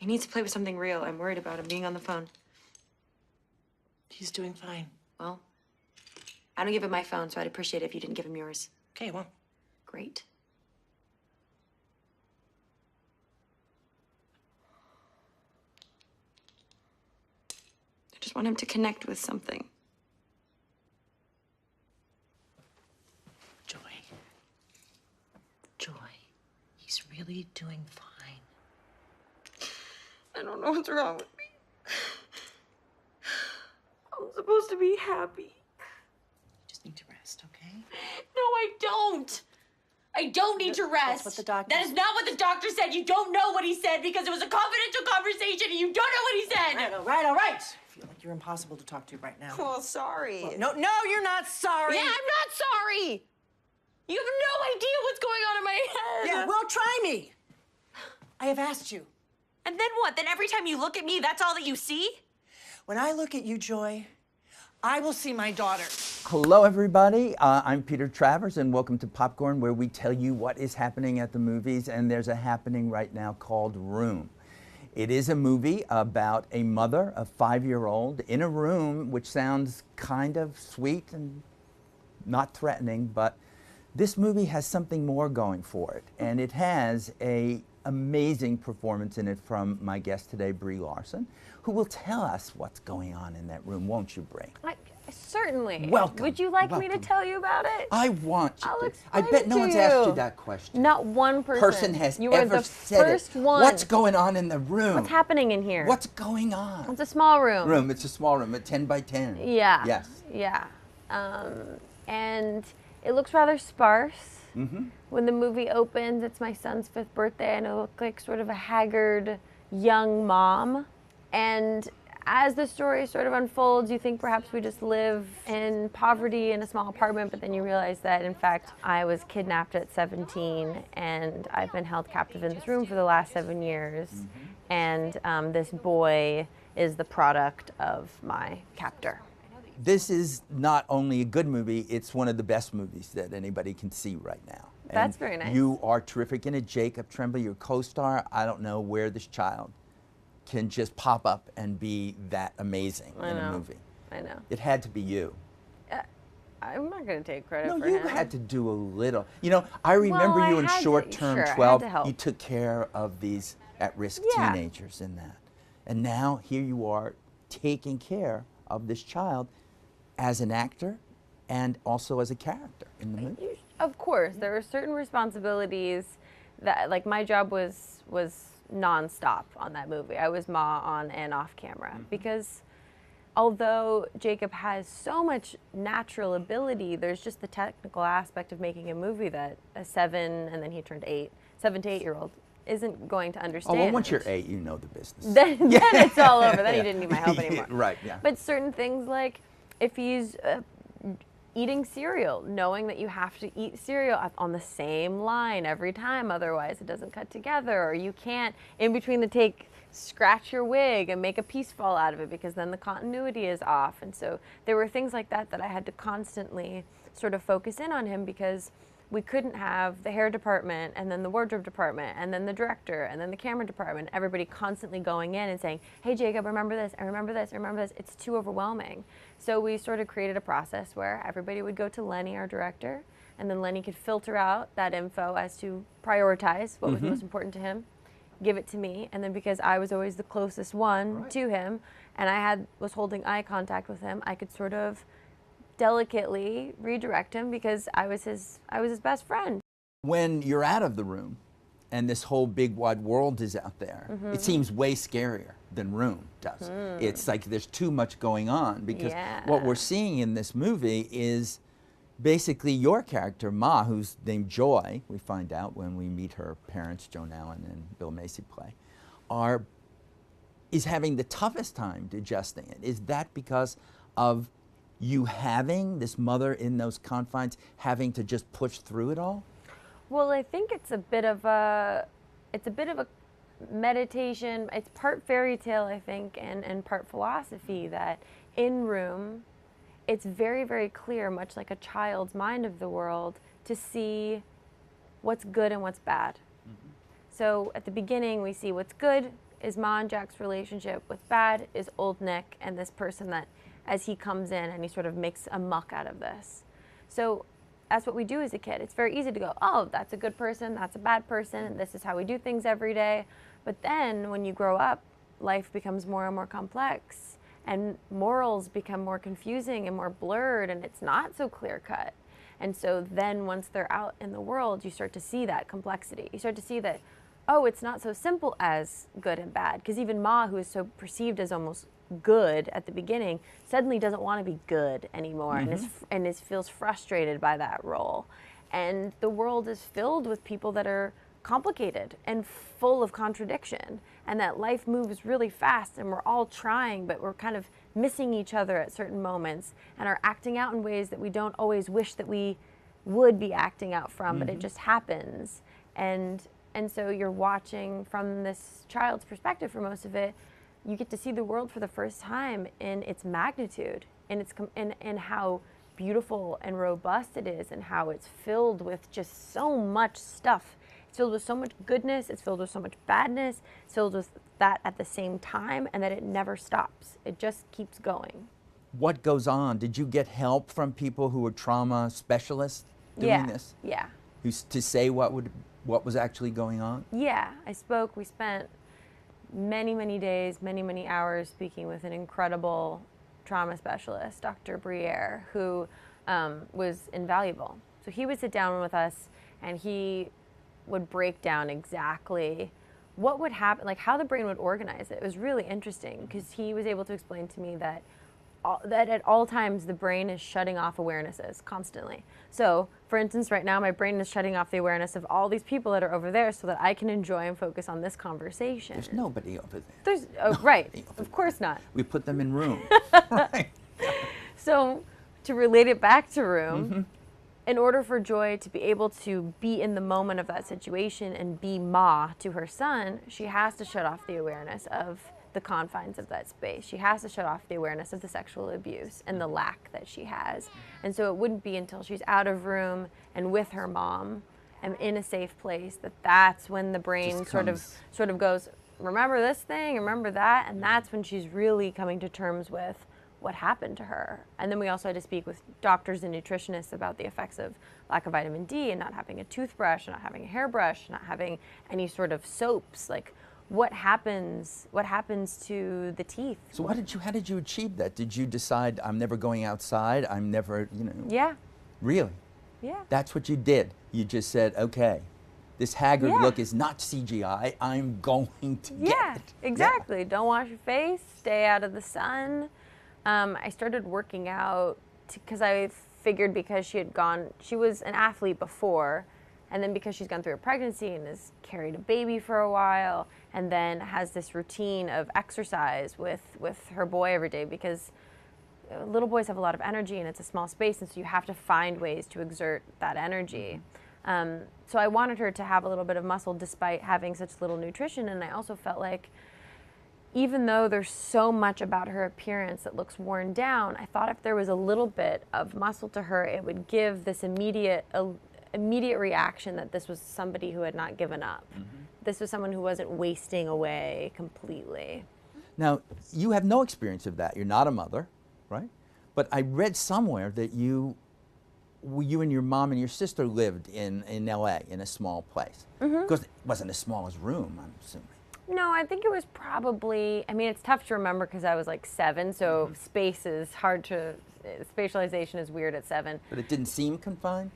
He needs to play with something real. I'm worried about him being on the phone. He's doing fine. Well, I don't give him my phone, so I'd appreciate it if you didn't give him yours. Okay, well. Great. I just want him to connect with something. Joy. Joy. He's really doing fine. I don't know what's wrong with me. I'm supposed to be happy. You just need to rest, okay? No, I don't. I don't need to rest. That's what the doctor That is not what the doctor said. You don't know what he said because it was a confidential conversation and you don't know what he said. All right. I feel like you're impossible to talk to right now. Oh, sorry. Well, no, you're not sorry. Yeah, I'm not sorry. You have no idea what's going on in my head. Yeah, well, try me. I have asked you. And then what? Then every time you look at me, that's all that you see? When I look at you, Joy, I will see my daughter. Hello, everybody. I'm Peter Travers, and welcome to Popcorn, where we tell you what is happening at the movies, and there's a happening right now called Room. It is a movie about a mother, a 5-year-old, in a room, which sounds kind of sweet and not threatening, but this movie has something more going for it, and it has an amazing performance in it from my guest today, Brie Larson, who will tell us what's going on in that room, won't you, Brie? Certainly. Welcome. Would you like me to Welcome. tell you about it? I want you I'll to. explain I bet it no to one's asked you you. that question. Not one person. Has you ever are the said first it. one. What's going on in the room? What's happening in here? What's going on? It's a small room. It's a small room, a 10 by 10. Yeah. Yes. Yeah. And it looks rather sparse. Mm-hmm. When the movie opens, it's my son's 5th birthday, and I look like sort of a haggard young mom. And as the story sort of unfolds, you think perhaps we just live in poverty in a small apartment, but then you realize that, in fact, I was kidnapped at 17, and I've been held captive in this room for the last 7 years. Mm-hmm. And this boy is the product of my captor. This is not only a good movie, it's one of the best movies that anybody can see right now. That's very nice. You are terrific in it. Jacob Tremblay, your co-star. I don't know where this child can just pop up and be that amazing in a movie. I know. It had to be you. I'm not going to take credit No, for you him. had to do a little. You know, I remember I you in had to- Short-Term sure, I had 12. to help. You took care of these at-risk Yeah. teenagers in that. And now here you are taking care of this child as an actor and also as a character in the movie. Of course, there were certain responsibilities that, like, my job was nonstop on that movie. I was Ma on and off camera because although Jacob has so much natural ability, there's just the technical aspect of making a movie that a 7 and then he turned 8, 7 to 8-year-old isn't going to understand. Oh, well, once you're 8, you know the business. Then it's all over. Then he didn't need my help anymore. Right, yeah. But certain things, like if he's eating cereal, knowing that you have to eat cereal on the same line every time, otherwise it doesn't cut together, or you can't, in between the take, scratch your wig and make a piece fall out of it because then the continuity is off. And so there were things like that that I had to constantly sort of focus in on him because we couldn't have the hair department and then the wardrobe department and then the director and then the camera department, everybody constantly going in and saying, hey, Jacob, remember this, I remember this, I remember this. It's too overwhelming. So we sort of created a process where everybody would go to Lenny, our director, and then Lenny could filter out that info as to prioritize what was most important to him, give it to me, and then because I was always the closest one to him and I was holding eye contact with him, I could sort of delicately redirect him because I was his best friend. When you're out of the room and this whole big wide world is out there, it seems way scarier than Room does. It's like there's too much going on because what we're seeing in this movie is basically your character, Ma, who's named Joy, we find out when we meet her parents, Joan Allen and Bill Macy play, is having the toughest time adjusting it. Is that because of you having this mother in those confines, having to just push through it all? Well, I think it's a bit of a meditation. It's part fairy tale, I think, and part philosophy that in Room, it's very, very clear, much like a child's mind of the world, to see what's good and what's bad. So at the beginning, we see what's good is Ma and Jack's relationship with bad is old Nick and this person that as he comes in and he sort of makes a muck out of this. So that's what we do as a kid. It's very easy to go, oh, that's a good person, that's a bad person, and this is how we do things every day. But then when you grow up, life becomes more and more complex and morals become more confusing and more blurred, and it's not so clear cut. And so then once they're out in the world, you start to see that complexity. You start to see that, oh, it's not so simple as good and bad. Because even Ma, who is so perceived as almost good at the beginning, suddenly doesn't want to be good anymore, and feels frustrated by that role. And the world is filled with people that are complicated and full of contradiction, and that life moves really fast, and we're all trying, but we're kind of missing each other at certain moments and are acting out in ways that we don't always wish that we would be acting out from, but it just happens. And so you're watching from this child's perspective for most of it. You get to see the world for the first time in its magnitude, and in how beautiful and robust it is, and how it's filled with just so much stuff. It's filled with so much goodness, it's filled with so much badness, it's filled with that at the same time, and that it never stops. It just keeps going. What goes on? Did you get help from people who were trauma specialists doing this? Yeah. To say what was actually going on? Yeah, we spent many days, many hours speaking with an incredible trauma specialist, Dr. Brie Larson, who was invaluable. So he would sit down with us and he would break down exactly what would happen, like how the brain would organize it. It was really interesting because he was able to explain to me that at all times the brain is shutting off awarenesses constantly. So, for instance, right now my brain is shutting off the awareness of all these people that are over there so that I can enjoy and focus on this conversation. There's nobody over there. There's right, of course not. We put them in room. Right. So, to relate it back to room, in order for Joy to be able to be in the moment of that situation and be Ma to her son, she has to shut off the awareness of the confines of that space. She has to shut off the awareness of the sexual abuse and the lack that she has. And so it wouldn't be until she's out of room and with her mom and in a safe place that's when the brain sort of goes, remember this thing, remember that, and that's when she's really coming to terms with what happened to her. And then we also had to speak with doctors and nutritionists about the effects of lack of vitamin D and not having a toothbrush, not having a hairbrush, not having any sort of soaps. Like, what happens to the teeth? So how did you achieve that? Did you decide, I'm never going outside, I'm never, Yeah. Really? Yeah. That's what you did. You just said, okay, this haggard look is not CGI, I'm going to get it. Exactly. Don't wash your face, stay out of the sun. I started working out because I figured because she was an athlete before, and then because she's gone through a pregnancy and has carried a baby for a while, and then has this routine of exercise with her boy every day, because little boys have a lot of energy and it's a small space, and so you have to find ways to exert that energy. So I wanted her to have a little bit of muscle despite having such little nutrition, and I also felt like even though there's so much about her appearance that looks worn down, I thought if there was a little bit of muscle to her, it would give this immediate reaction that this was somebody who had not given up. This was someone who wasn't wasting away completely. Now, you have no experience of that. You're not a mother, right? But I read somewhere that you and your mom and your sister lived in LA in a small place. Because it wasn't as small as room, I'm assuming. No, I think it was probably, it's tough to remember because I was like 7, so space is hard to, spatialization is weird at 7. But it didn't seem confined?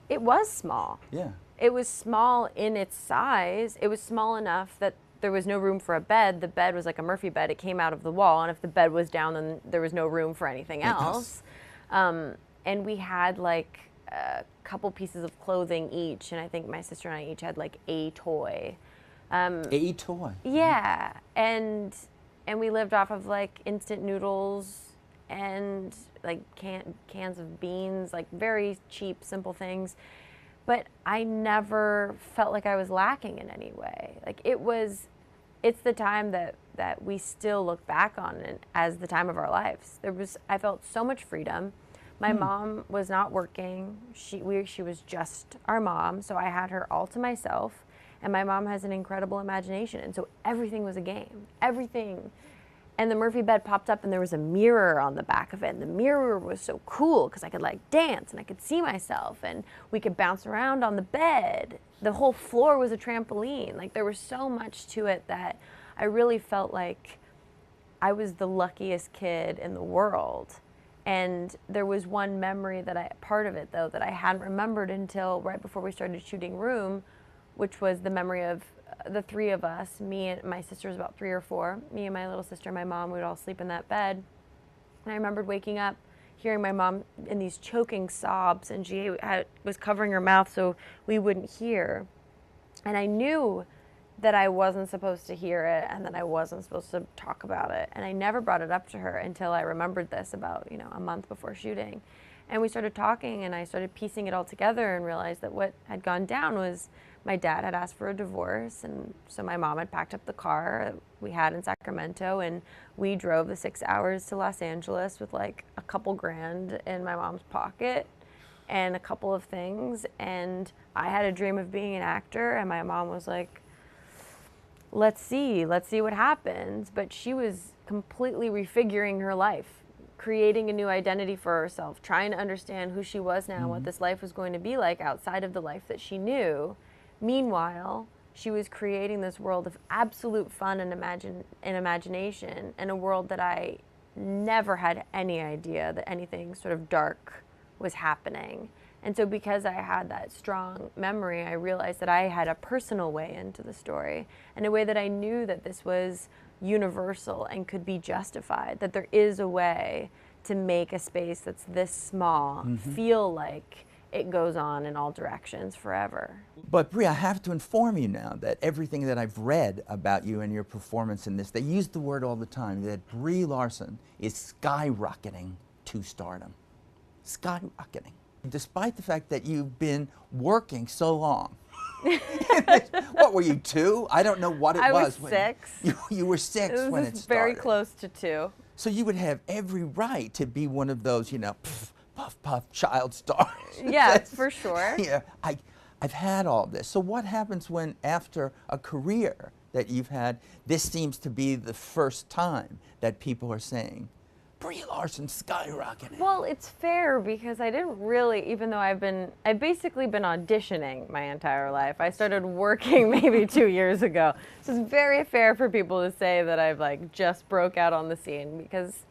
It was small. Yeah. It was small in its size. It was small enough that there was no room for a bed. The bed was like a Murphy bed. It came out of the wall, and if the bed was down, then there was no room for anything else. And we had like a couple pieces of clothing each, and I think my sister and I each had like a toy. A toy? Yeah, and we lived off of like instant noodles and like cans of beans, like very cheap, simple things. But I never felt like I was lacking in any way. Like it's the time that we still look back on as the time of our lives. I felt so much freedom. My mom was not working. She was just our mom, so I had her all to myself. And my mom has an incredible imagination. And so everything was a game, everything. And the Murphy bed popped up and there was a mirror on the back of it. And the mirror was so cool because I could like dance and I could see myself and we could bounce around on the bed. The whole floor was a trampoline. Like there was so much to it that I really felt like I was the luckiest kid in the world. And there was one memory part of it though, that I hadn't remembered until right before we started shooting Room, which was the memory of the three of us, me and my sister was about 3 or 4, me and my little sister and my mom would all sleep in that bed. And I remembered waking up, hearing my mom in these choking sobs, and she was covering her mouth so we wouldn't hear. And I knew that I wasn't supposed to hear it and that I wasn't supposed to talk about it. And I never brought it up to her until I remembered this about, a month before shooting. And we started talking and I started piecing it all together and realized that what had gone down was my dad had asked for a divorce, and so my mom had packed up the car we had in Sacramento, and we drove the 6 hours to Los Angeles with like a couple grand in my mom's pocket and a couple of things. And I had a dream of being an actor, and my mom was like, let's see what happens. But she was completely refiguring her life, creating a new identity for herself, trying to understand who she was now, what this life was going to be like outside of the life that she knew. Meanwhile, she was creating this world of absolute fun and imagination, and a world that I never had any idea that anything sort of dark was happening. And so because I had that strong memory, I realized that I had a personal way into the story, and a way that I knew that this was universal and could be justified, that there is a way to make a space that's this small feel like it goes on in all directions forever. But Brie, I have to inform you now that everything that I've read about you and your performance in this, they use the word all the time, that Brie Larson is skyrocketing to stardom. Skyrocketing. Despite the fact that you've been working so long. What were you, 2? I don't know what it was. I was 6. You were 6 when it started. Very close to 2. So you would have every right to be one of those, puff child stars. Yeah, for sure. Yeah, I've had all this. So what happens when, after a career that you've had, this seems to be the first time that people are saying, Brie Larson skyrocketing? Well, it's fair because I didn't really, even though I've basically been auditioning my entire life. I started working maybe 2 years ago. So it's very fair for people to say that I've just broke out on the scene, because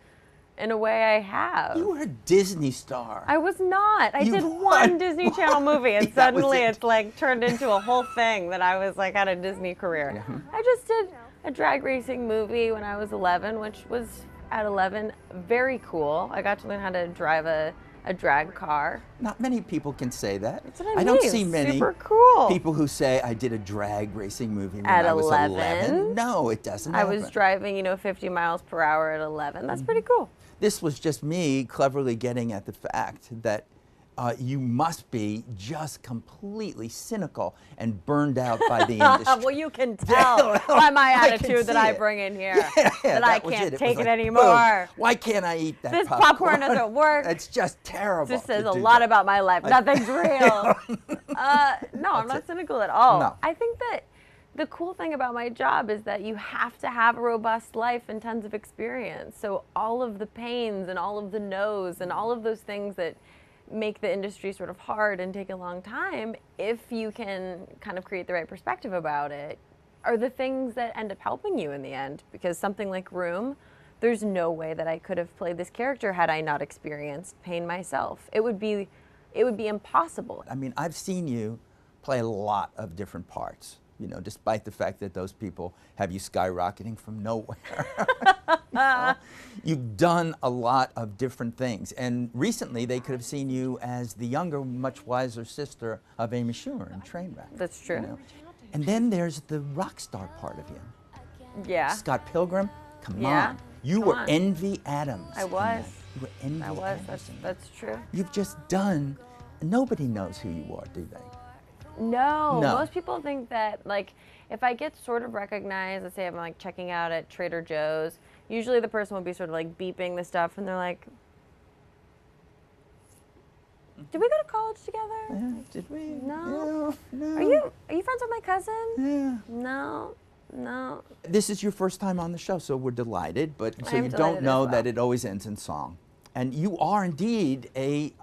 in a way I have. You were a Disney star. I was not. I did were. one Disney Channel movie, and That was suddenly it. it's turned into a whole thing that I was had a Disney career. I just did a drag racing movie when I was 11, which was, at 11, very cool. I got to learn how to drive a drag car. Not many people can say that. That's what I don't mean. see many Super cool. people who say I did a drag racing movie when At I was 11? 11. No, it doesn't I happen. was driving, 50 miles per hour at 11. That's pretty cool. This was just me cleverly getting at the fact that you must be just completely cynical and burned out by the industry. Well, you can tell by my I can attitude that see I it. bring in here Yeah, that I was can't it. take was it like, anymore. boom. Why can't I eat that This popcorn? popcorn doesn't work. It's just terrible. This says to a do lot that. about my life. Nothing's real. No, I'm not cynical at all. No. I think that the cool thing about my job is that you have to have a robust life and tons of experience. So all of the pains and all of the no's and all of those things that make the industry sort of hard and take a long time, if you can kind of create the right perspective about it, are the things that end up helping you in the end. Because something like Room, there's no way that I could have played this character had I not experienced pain myself. It would be impossible. I mean, I've seen you play a lot of different parts, despite the fact that those people have you skyrocketing from nowhere. You've done a lot of different things. And recently, they could have seen you as the younger, much wiser sister of Amy Schumer in Trainwreck. That's true. And then there's the rock star part of you. Yeah. Scott Pilgrim, come Yeah. on. You Come were on. Envy Adams. I in was. that. You were Envy I was. Adams. That's true. You've just done, nobody knows who you are, do they? No, No. most people think that, if I get sort of recognized, let's say I'm checking out at Trader Joe's, usually the person will be sort of beeping the stuff, and they're like, Did we go to college together? Yeah, did we? No. No. Are you friends with my cousin? Yeah. No. No. This is your first time on the show, so we're delighted. But so I'm you don't delighted know as well. that it always ends in song, and you are indeed a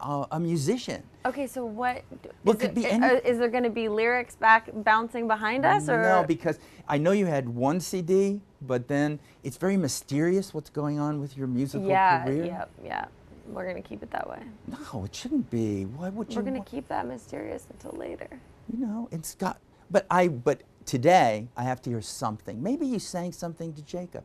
musician. Okay, so what? Well, it could be any- Is there going to be lyrics bouncing behind us, or No, because I know you had one CD, but then it's very mysterious what's going on with your musical career. Yeah. We're going to keep it that way. No, it shouldn't be. Why would you? We're going to keep that mysterious until later. You know, it's got. But today I have to hear something. Maybe you sang something to Jacob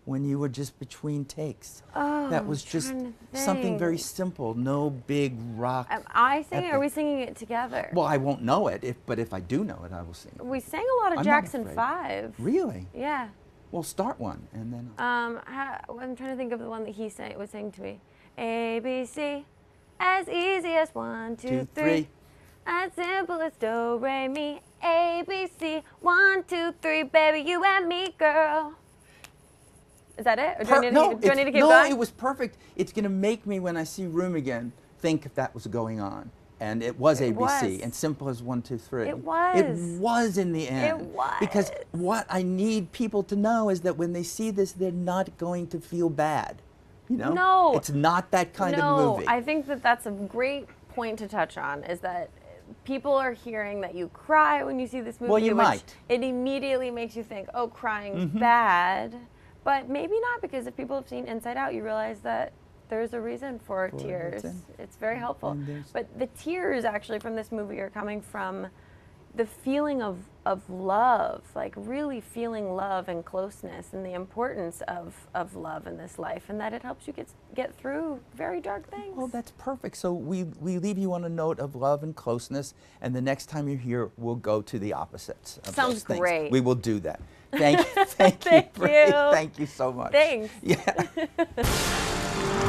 when you were just between takes. Oh, that was just something very simple. No big rock. Am I singing? Or are epic. we singing it together? Well, I won't know it, but if I do know it, I will sing it. We sang a lot of I'm not Jackson afraid. 5. Really? Yeah. Well, start one and then. I'm trying to think of the one that he was saying to me. A, B, C, as easy as 1, 2, 3. As simple as do, re, mi. A, B, C, 1, 2, 3, baby, you and me, girl. Is that it? Or do I need to keep no, going? it was perfect. It's going to make me, when I see Room again, think if that was going on. And it was ABC, was. and simple as 1, 2, 3. It was. It was in the end. It was. Because what I need people to know is that when they see this, they're not going to feel bad. You know? No. It's not that kind of movie. No, I think that that's a great point to touch on, is that people are hearing that you cry when you see this movie. Well, you which might. It immediately makes you think, oh, crying's bad. But maybe not, because if people have seen Inside Out, you realize that there's a reason for tears. It's very helpful. But the tears actually from this movie are coming from the feeling of love, like really feeling love and closeness and the importance of love in this life, and that it helps you get through very dark things. Well, that's perfect. So we leave you on a note of love and closeness, and the next time you're here, we'll go to the opposites of Sounds those things. great. We will do that. Thank you. Thank Brie. you. Thank you so much. Thanks. Yeah.